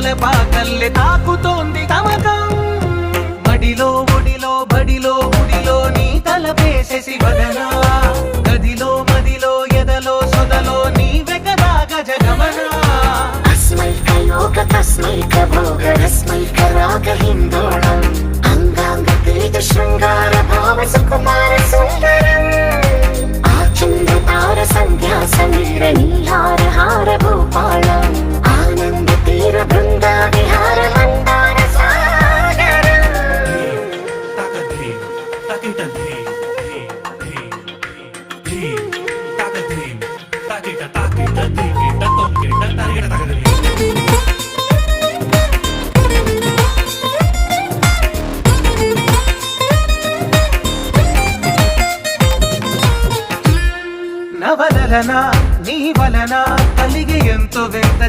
తలపాకల్లె తాకుతోంది తమకం. మడిలో ఒడిలో బడిలో గుడిలో నీ తలపేసేసి వదనా, గదిలో మదిలో ఎదలో సొదలో నీ వెకదాగ జగమనా. అస్మైక యోగ తస్మైక భోగ రస్మైక రాగ హిందోళం అంగాంగ తేజ శృంగార భావ సుకుమార సుందరం. ఆచంద్ర తార సంధ్యా సమీర నీహార హార భూపాళం ఆనంద తీర బృందా విహార మందార సాగరం. నవలన నీ వలన కలిగి ఎంతో వింత